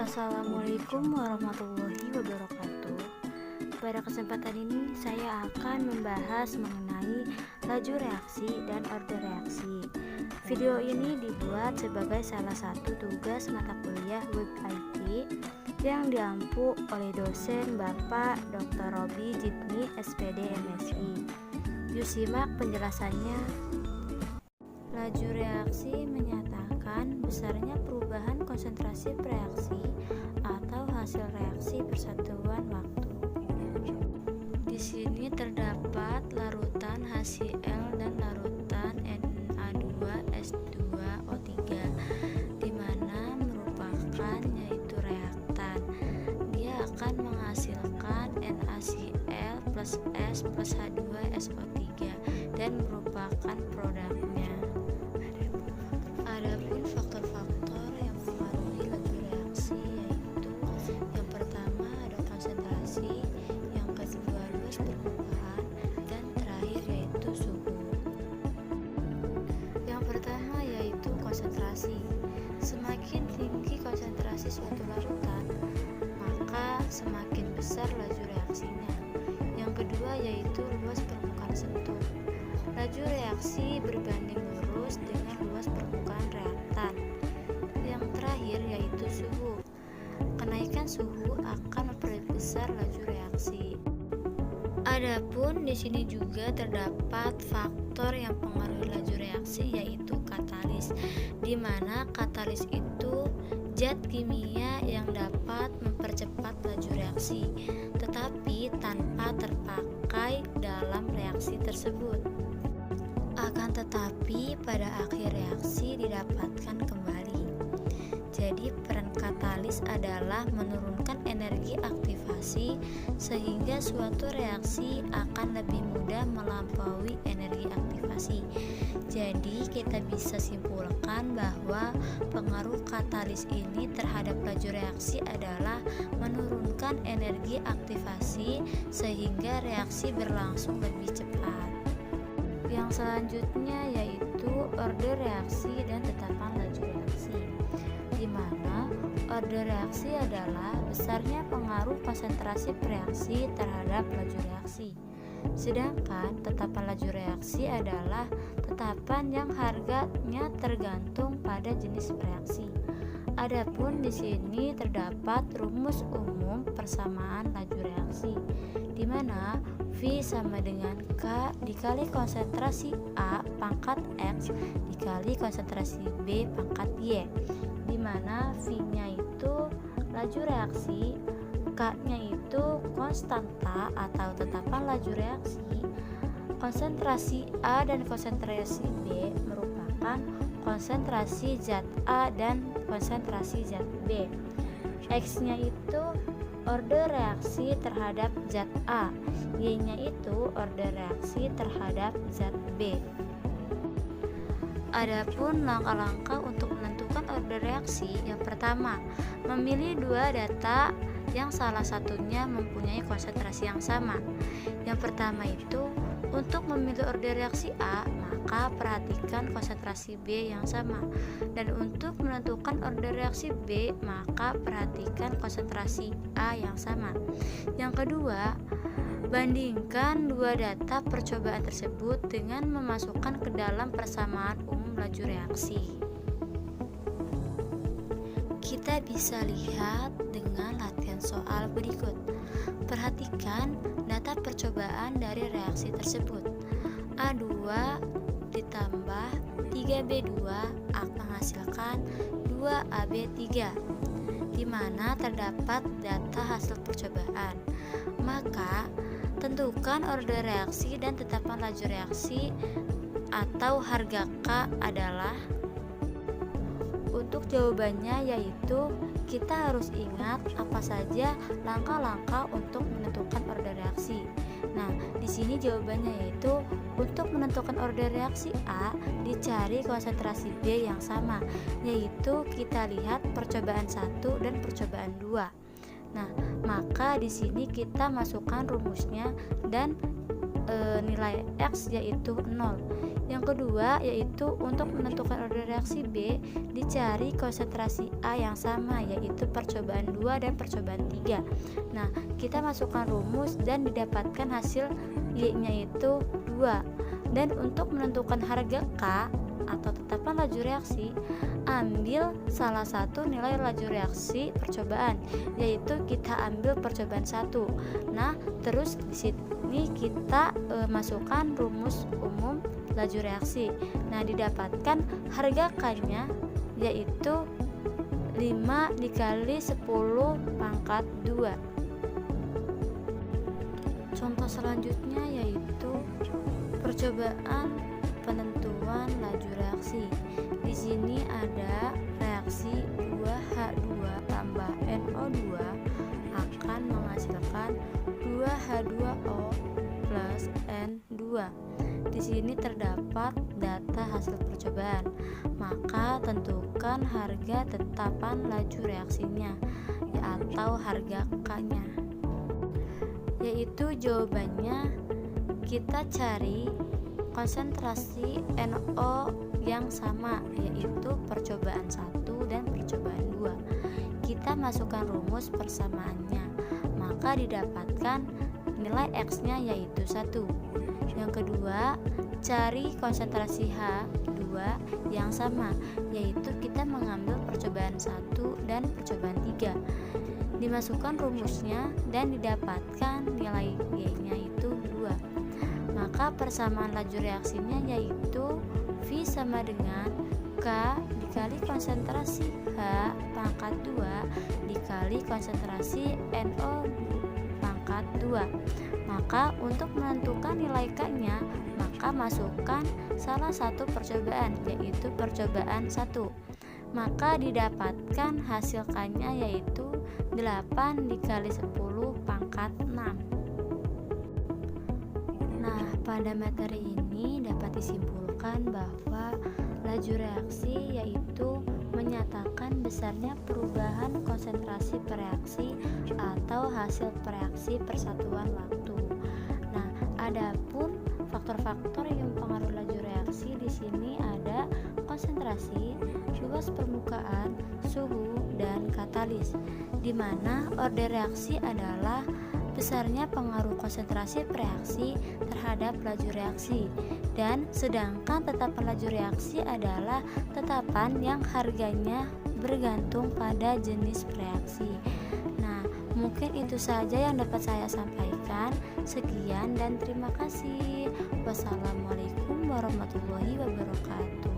Assalamualaikum warahmatullahi wabarakatuh. Pada kesempatan ini saya akan membahas mengenai laju reaksi dan order reaksi. Video ini dibuat sebagai salah satu tugas mata kuliah Web IT yang diampu oleh dosen Bapak Dr. Robi Jitmi SPD MSI. Yuk simak penjelasannya. Laju reaksi menyatakan besarnya perubahan konsentrasi reaksi atau hasil reaksi persatuan waktu. Di sini terdapat larutan HCl dan larutan Na2S2O3 di mana merupakan yaitu reaktan. Dia akan menghasilkan NaCl plus S plus H2SO3 dan merupakan produknya. Adapun faktor-faktor yang mempengaruhi laju reaksi yaitu yang pertama ada konsentrasi, yang kedua luas permukaan, dan terakhir yaitu suhu. Yang pertama yaitu konsentrasi. Semakin tinggi konsentrasi suatu larutan, maka semakin besar laju reaksinya. Yang kedua yaitu luas permukaan sentuh. Laju reaksi berbanding lurus dengan luas permukaan reaktan. Yang terakhir yaitu suhu. Kenaikan suhu akan memperbesar laju reaksi. Adapun di sini juga terdapat faktor yang mempengaruhi laju reaksi yaitu katalis, di mana katalis itu zat kimia yang dapat mempercepat laju reaksi, tetapi tanpa terpakai dalam reaksi tersebut. Akan tetapi pada akhir reaksi didapatkan kembali. Jadi peran katalis adalah menurunkan energi aktivasi sehingga suatu reaksi akan lebih mudah melampaui energi aktivasi. Jadi kita bisa simpulkan bahwa pengaruh katalis ini terhadap laju reaksi adalah menurunkan energi aktivasi sehingga reaksi berlangsung lebih cepat. Yang selanjutnya yaitu order reaksi dan tetapan laju reaksi, di mana order reaksi adalah besarnya pengaruh konsentrasi reaksi terhadap laju reaksi. Sedangkan tetapan laju reaksi adalah tetapan yang harganya tergantung pada jenis reaksi. Adapun di sini terdapat rumus umum persamaan laju reaksi, di mana V sama dengan K dikali konsentrasi A pangkat X dikali konsentrasi B pangkat Y, di mana V-nya itu laju reaksi, K-nya itu konstanta atau tetapan laju reaksi, konsentrasi A dan konsentrasi B merupakan konsentrasi zat A dan konsentrasi zat B. X-nya itu order reaksi terhadap zat A, Y-nya itu order reaksi terhadap zat B. Adapun langkah-langkah untuk menentukan order reaksi, yang pertama, memilih dua data yang salah satunya mempunyai konsentrasi yang sama. Yang pertama itu, untuk memilih order reaksi A, maka perhatikan konsentrasi B yang sama. Dan untuk menentukan order reaksi B, maka perhatikan konsentrasi A yang sama. Yang kedua, bandingkan dua data percobaan tersebut dengan memasukkan ke dalam persamaan umum laju reaksi. Kita bisa lihat dengan latihan soal berikut. Perhatikan data percobaan dari reaksi tersebut. A2 ditambah 3B2 akan menghasilkan 2AB3, di mana terdapat data hasil percobaan. Maka, tentukan order reaksi dan tetapan laju reaksi atau harga K adalah. Untuk jawabannya yaitu kita harus ingat apa saja langkah-langkah untuk menentukan order reaksi. Nah, di sini jawabannya yaitu untuk menentukan order reaksi A dicari konsentrasi B yang sama, yaitu kita lihat percobaan 1 dan percobaan 2. Nah, maka di sini kita masukkan rumusnya dan nilai X yaitu 0. Yang kedua yaitu untuk menentukan order reaksi B, dicari konsentrasi A yang sama, yaitu percobaan 2 dan percobaan 3. Nah, kita masukkan rumus dan didapatkan hasil Y-nya itu 2. Dan untuk menentukan harga K atau tetapan laju reaksi, ambil salah satu nilai laju reaksi percobaan, yaitu kita ambil percobaan 1. Nah, terus di sini kita masukkan rumus umum laju reaksi. Nah, didapatkan harga K-nya yaitu 5 dikali 10 pangkat 2. Contoh selanjutnya yaitu percobaan penentuan laju reaksi. Di sini ada reaksi 2H2 tambah NO2 akan menghasilkan 2H2O plus N2. Di sini terdapat data hasil percobaan. Maka tentukan harga tetapan laju reaksinya atau harga K-nya. Yaitu jawabannya kita cari konsentrasi NO yang sama, yaitu percobaan 1 dan percobaan 2. Kita masukkan rumus persamaannya, maka didapatkan nilai X-nya yaitu 1. Yang kedua, cari konsentrasi H2 yang sama, yaitu kita mengambil percobaan 1 dan percobaan 3. Dimasukkan rumusnya dan didapatkan nilai Y-nya itu 2. Maka persamaan laju reaksinya yaitu V sama dengan K dikali konsentrasi H pangkat 2 dikali konsentrasi NO pangkat 2. Maka untuk menentukan nilai K-nya, maka masukkan salah satu percobaan, yaitu percobaan 1. Maka didapatkan hasil K-nya yaitu 8 dikali 10 pangkat 6. Nah, pada materi ini dapat disimpulkan bahwa laju reaksi yaitu menyatakan besarnya perubahan konsentrasi per reaksi atau hasil reaksi persatuan waktu. Nah, adapun faktor-faktor yang mempengaruhi laju reaksi di sini ada konsentrasi, luas permukaan, suhu, dan katalis, di mana order reaksi adalah besarnya pengaruh konsentrasi reaksi terhadap laju reaksi, dan sedangkan tetapan laju reaksi adalah tetapan yang harganya bergantung pada jenis reaksi. Nah, mungkin itu saja yang dapat saya sampaikan. Sekian dan terima kasih. Wassalamualaikum warahmatullahi wabarakatuh.